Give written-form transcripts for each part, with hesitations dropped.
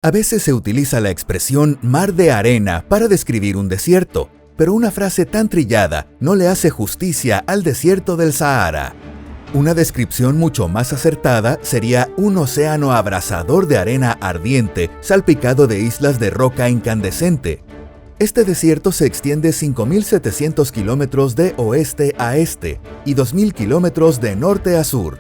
A veces se utiliza la expresión mar de arena para describir un desierto, pero una frase tan trillada no le hace justicia al desierto del Sahara. Una descripción mucho más acertada sería un océano abrasador de arena ardiente, salpicado de islas de roca incandescente. Este desierto se extiende 5.700 kilómetros de oeste a este y 2.000 kilómetros de norte a sur.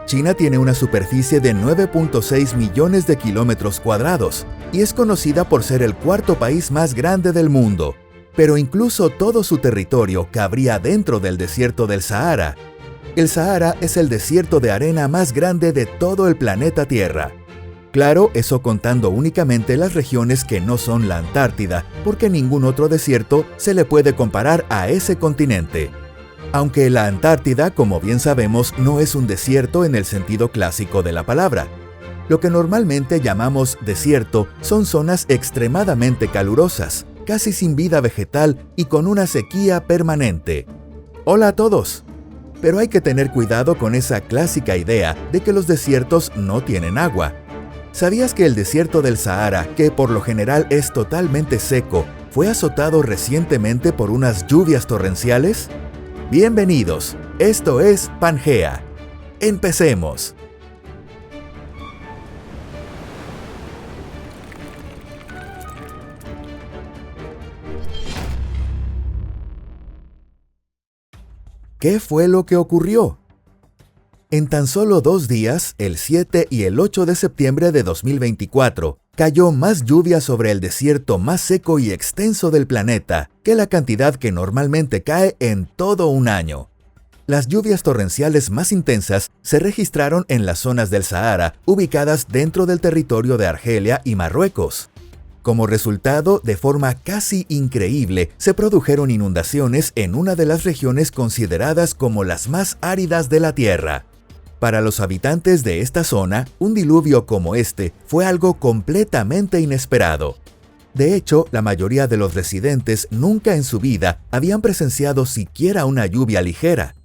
China tiene una superficie de 9.6 millones de kilómetros cuadrados y es conocida por ser el cuarto país más grande del mundo. Pero incluso todo su territorio cabría dentro del desierto del Sahara. El Sahara es el desierto de arena más grande de todo el planeta Tierra. Claro, eso contando únicamente las regiones que no son la Antártida, porque ningún otro desierto se le puede comparar a ese continente. Aunque la Antártida, como bien sabemos, no es un desierto en el sentido clásico de la palabra. Lo que normalmente llamamos desierto son zonas extremadamente calurosas, casi sin vida vegetal y con una sequía permanente. Hola a todos. Pero hay que tener cuidado con esa clásica idea de que los desiertos no tienen agua. ¿Sabías que el desierto del Sahara, que por lo general es totalmente seco, fue azotado recientemente por unas lluvias torrenciales? Bienvenidos, esto es Pangea. ¡Empecemos! ¿Qué fue lo que ocurrió? En tan solo 2 días, el 7 y el 8 de septiembre de 2024, cayó más lluvia sobre el desierto más seco y extenso del planeta que la cantidad que normalmente cae en todo un año. Las lluvias torrenciales más intensas se registraron en las zonas del Sahara, ubicadas dentro del territorio de Argelia y Marruecos. Como resultado, de forma casi increíble, se produjeron inundaciones en una de las regiones consideradas como las más áridas de la Tierra. Para los habitantes de esta zona, un diluvio como este fue algo completamente inesperado. De hecho, la mayoría de los residentes nunca en su vida habían presenciado siquiera una lluvia ligera.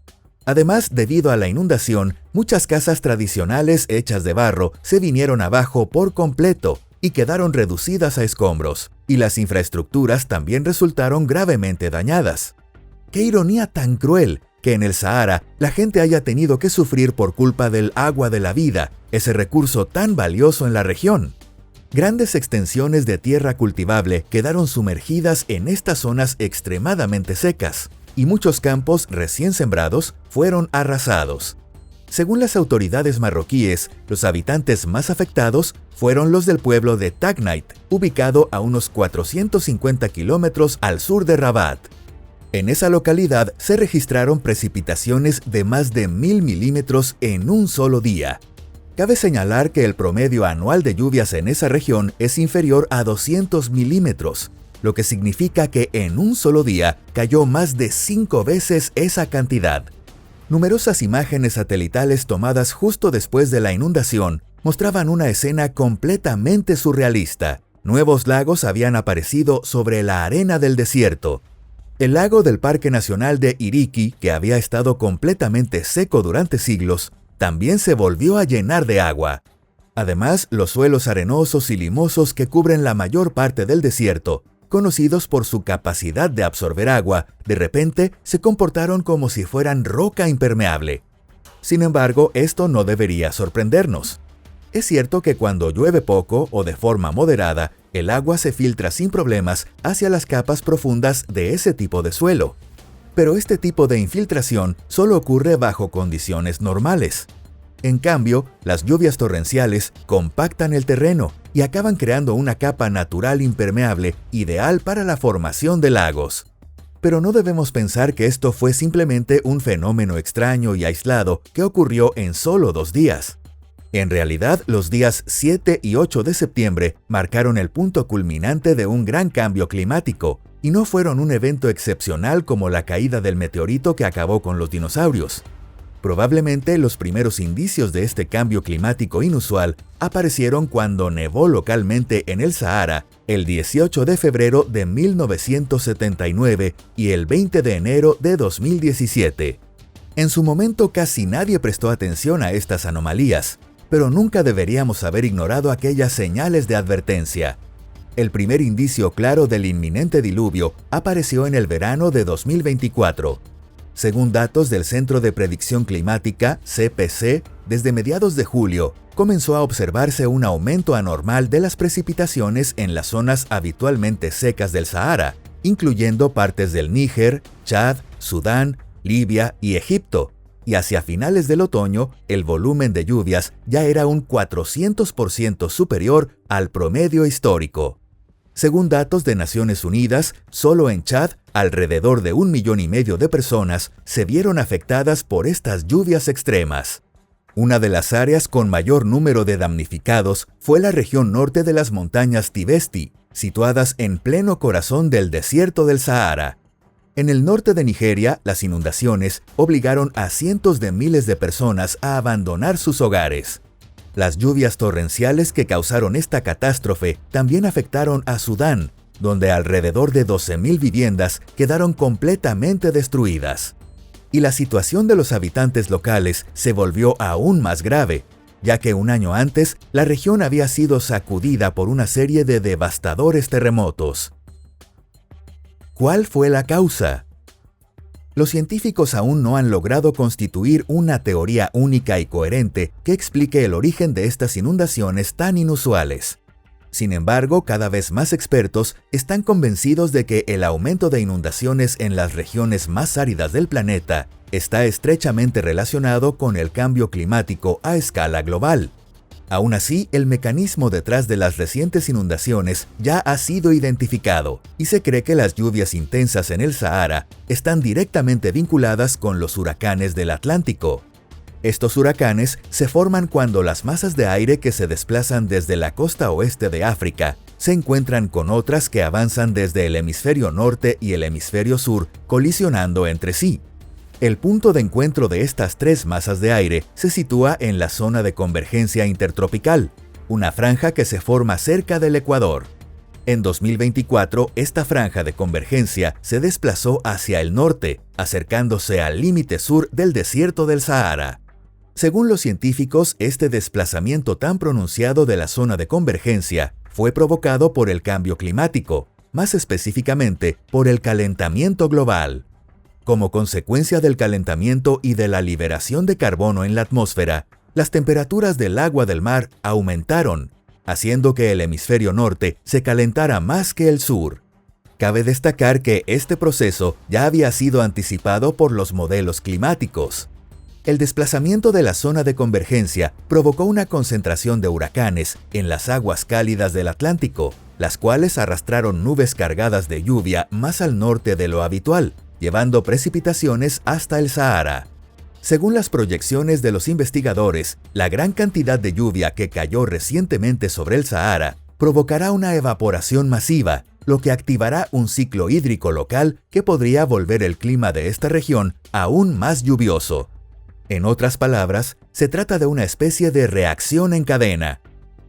Además, debido a la inundación, muchas casas tradicionales hechas de barro se vinieron abajo por completo y quedaron reducidas a escombros, y las infraestructuras también resultaron gravemente dañadas. ¡Qué ironía tan cruel! Que en el Sahara la gente haya tenido que sufrir por culpa del agua de la vida, ese recurso tan valioso en la región. Grandes extensiones de tierra cultivable quedaron sumergidas en estas zonas extremadamente secas, y muchos campos recién sembrados fueron arrasados. Según las autoridades marroquíes, los habitantes más afectados fueron los del pueblo de Tagnait, ubicado a unos 450 kilómetros al sur de Rabat. En esa localidad se registraron precipitaciones de más de 1.000 milímetros en un solo día. Cabe señalar que el promedio anual de lluvias en esa región es inferior a 200 milímetros, lo que significa que en un solo día cayó más de 5 veces esa cantidad. Numerosas imágenes satelitales tomadas justo después de la inundación mostraban una escena completamente surrealista. Nuevos lagos habían aparecido sobre la arena del desierto. El lago del Parque Nacional de Iriki, que había estado completamente seco durante siglos, también se volvió a llenar de agua. Además, los suelos arenosos y limosos que cubren la mayor parte del desierto, conocidos por su capacidad de absorber agua, de repente se comportaron como si fueran roca impermeable. Sin embargo, esto no debería sorprendernos. Es cierto que cuando llueve poco o de forma moderada, el agua se filtra sin problemas hacia las capas profundas de ese tipo de suelo. Pero este tipo de infiltración solo ocurre bajo condiciones normales. En cambio, las lluvias torrenciales compactan el terreno y acaban creando una capa natural impermeable ideal para la formación de lagos. Pero no debemos pensar que esto fue simplemente un fenómeno extraño y aislado que ocurrió en solo 2 días. En realidad, los días 7 y 8 de septiembre marcaron el punto culminante de un gran cambio climático, y no fueron un evento excepcional como la caída del meteorito que acabó con los dinosaurios. Probablemente los primeros indicios de este cambio climático inusual aparecieron cuando nevó localmente en el Sahara el 18 de febrero de 1979 y el 20 de enero de 2017. En su momento casi nadie prestó atención a estas anomalías, pero nunca deberíamos haber ignorado aquellas señales de advertencia. El primer indicio claro del inminente diluvio apareció en el verano de 2024. Según datos del Centro de Predicción Climática, CPC, desde mediados de julio, comenzó a observarse un aumento anormal de las precipitaciones en las zonas habitualmente secas del Sahara, incluyendo partes del Níger, Chad, Sudán, Libia y Egipto, y hacia finales del otoño, el volumen de lluvias ya era un 400% superior al promedio histórico. Según datos de Naciones Unidas, solo en Chad, alrededor de 1,5 millones de personas se vieron afectadas por estas lluvias extremas. Una de las áreas con mayor número de damnificados fue la región norte de las montañas Tibesti, situadas en pleno corazón del desierto del Sahara. En el norte de Nigeria, las inundaciones obligaron a cientos de miles de personas a abandonar sus hogares. Las lluvias torrenciales que causaron esta catástrofe también afectaron a Sudán, donde alrededor de 12,000 viviendas quedaron completamente destruidas. Y la situación de los habitantes locales se volvió aún más grave, ya que un año antes la región había sido sacudida por una serie de devastadores terremotos. ¿Cuál fue la causa? Los científicos aún no han logrado constituir una teoría única y coherente que explique el origen de estas inundaciones tan inusuales. Sin embargo, cada vez más expertos están convencidos de que el aumento de inundaciones en las regiones más áridas del planeta está estrechamente relacionado con el cambio climático a escala global. Aún así, el mecanismo detrás de las recientes inundaciones ya ha sido identificado y se cree que las lluvias intensas en el Sahara están directamente vinculadas con los huracanes del Atlántico. Estos huracanes se forman cuando las masas de aire que se desplazan desde la costa oeste de África se encuentran con otras que avanzan desde el hemisferio norte y el hemisferio sur, colisionando entre sí. El punto de encuentro de estas tres masas de aire se sitúa en la zona de convergencia intertropical, una franja que se forma cerca del Ecuador. En 2024, esta franja de convergencia se desplazó hacia el norte, acercándose al límite sur del desierto del Sahara. Según los científicos, este desplazamiento tan pronunciado de la zona de convergencia fue provocado por el cambio climático, más específicamente por el calentamiento global. Como consecuencia del calentamiento y de la liberación de carbono en la atmósfera, las temperaturas del agua del mar aumentaron, haciendo que el hemisferio norte se calentara más que el sur. Cabe destacar que este proceso ya había sido anticipado por los modelos climáticos. El desplazamiento de la zona de convergencia provocó una concentración de huracanes en las aguas cálidas del Atlántico, las cuales arrastraron nubes cargadas de lluvia más al norte de lo habitual, llevando precipitaciones hasta el Sahara. Según las proyecciones de los investigadores, la gran cantidad de lluvia que cayó recientemente sobre el Sahara provocará una evaporación masiva, lo que activará un ciclo hídrico local que podría volver el clima de esta región aún más lluvioso. En otras palabras, se trata de una especie de reacción en cadena.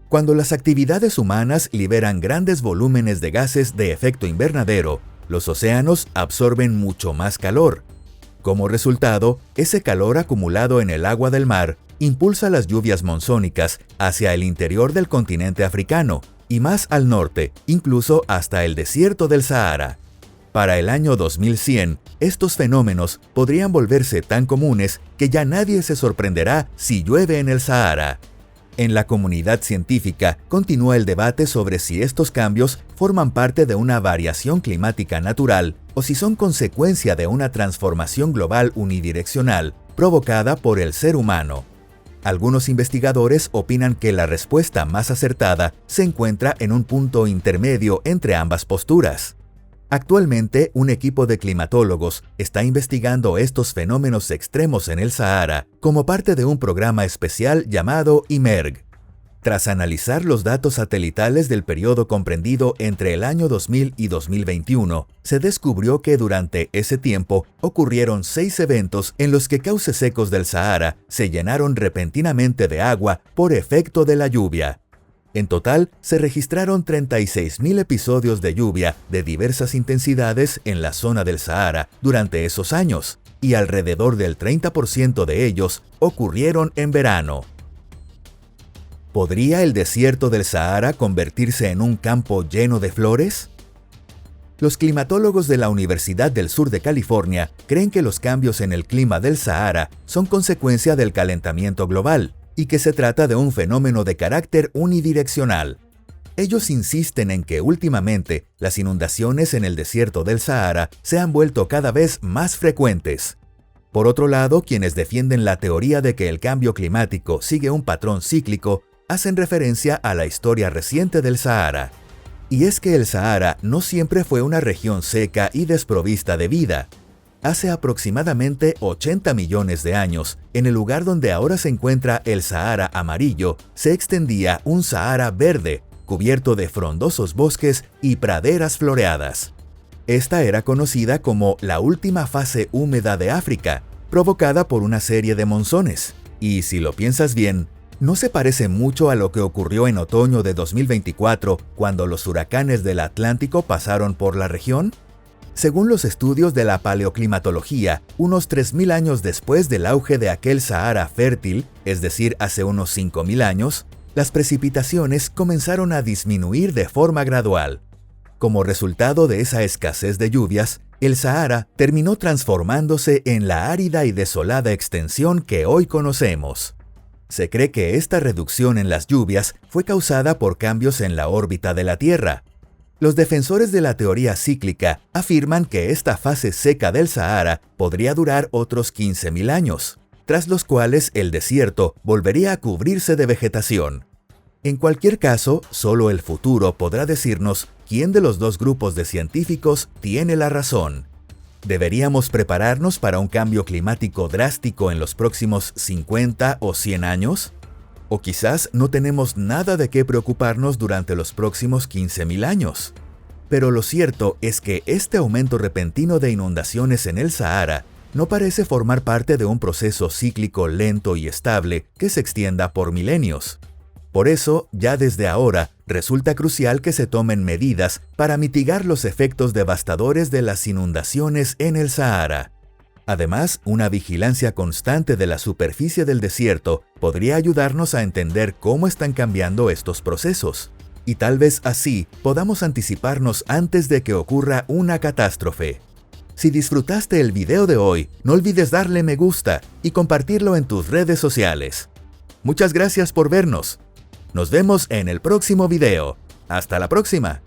Cuando las actividades humanas liberan grandes volúmenes de gases de efecto invernadero, los océanos absorben mucho más calor. Como resultado, ese calor acumulado en el agua del mar impulsa las lluvias monzónicas hacia el interior del continente africano y más al norte, incluso hasta el desierto del Sahara. Para el año 2100, estos fenómenos podrían volverse tan comunes que ya nadie se sorprenderá si llueve en el Sahara. En la comunidad científica continúa el debate sobre si estos cambios forman parte de una variación climática natural o si son consecuencia de una transformación global unidireccional provocada por el ser humano. Algunos investigadores opinan que la respuesta más acertada se encuentra en un punto intermedio entre ambas posturas. Actualmente, un equipo de climatólogos está investigando estos fenómenos extremos en el Sahara como parte de un programa especial llamado IMERG. Tras analizar los datos satelitales del periodo comprendido entre el año 2000 y 2021, se descubrió que durante ese tiempo ocurrieron 6 eventos en los que cauces secos del Sahara se llenaron repentinamente de agua por efecto de la lluvia. En total, se registraron 36,000 episodios de lluvia de diversas intensidades en la zona del Sahara durante esos años, y alrededor del 30% de ellos ocurrieron en verano. ¿Podría el desierto del Sahara convertirse en un campo lleno de flores? Los climatólogos de la Universidad del Sur de California creen que los cambios en el clima del Sahara son consecuencia del calentamiento global y que se trata de un fenómeno de carácter unidireccional. Ellos insisten en que últimamente las inundaciones en el desierto del Sahara se han vuelto cada vez más frecuentes. Por otro lado, quienes defienden la teoría de que el cambio climático sigue un patrón cíclico hacen referencia a la historia reciente del Sahara. Y es que el Sahara no siempre fue una región seca y desprovista de vida. Hace aproximadamente 80 millones de años, en el lugar donde ahora se encuentra el Sahara amarillo, se extendía un Sahara verde, cubierto de frondosos bosques y praderas floreadas. Esta era conocida como la última fase húmeda de África, provocada por una serie de monzones. Y si lo piensas bien, ¿no se parece mucho a lo que ocurrió en otoño de 2024 cuando los huracanes del Atlántico pasaron por la región? Según los estudios de la paleoclimatología, unos 3.000 años después del auge de aquel Sahara fértil, es decir, hace unos 5.000 años, las precipitaciones comenzaron a disminuir de forma gradual. Como resultado de esa escasez de lluvias, el Sahara terminó transformándose en la árida y desolada extensión que hoy conocemos. Se cree que esta reducción en las lluvias fue causada por cambios en la órbita de la Tierra. Los defensores de la teoría cíclica afirman que esta fase seca del Sahara podría durar otros 15.000 años, tras los cuales el desierto volvería a cubrirse de vegetación. En cualquier caso, solo el futuro podrá decirnos quién de los dos grupos de científicos tiene la razón. ¿Deberíamos prepararnos para un cambio climático drástico en los próximos 50 o 100 años? O quizás no tenemos nada de qué preocuparnos durante los próximos 15.000 años. Pero lo cierto es que este aumento repentino de inundaciones en el Sahara no parece formar parte de un proceso cíclico lento y estable que se extienda por milenios. Por eso, ya desde ahora, resulta crucial que se tomen medidas para mitigar los efectos devastadores de las inundaciones en el Sahara. Además, una vigilancia constante de la superficie del desierto podría ayudarnos a entender cómo están cambiando estos procesos. Y tal vez así podamos anticiparnos antes de que ocurra una catástrofe. Si disfrutaste el video de hoy, no olvides darle me gusta y compartirlo en tus redes sociales. Muchas gracias por vernos. Nos vemos en el próximo video. ¡Hasta la próxima!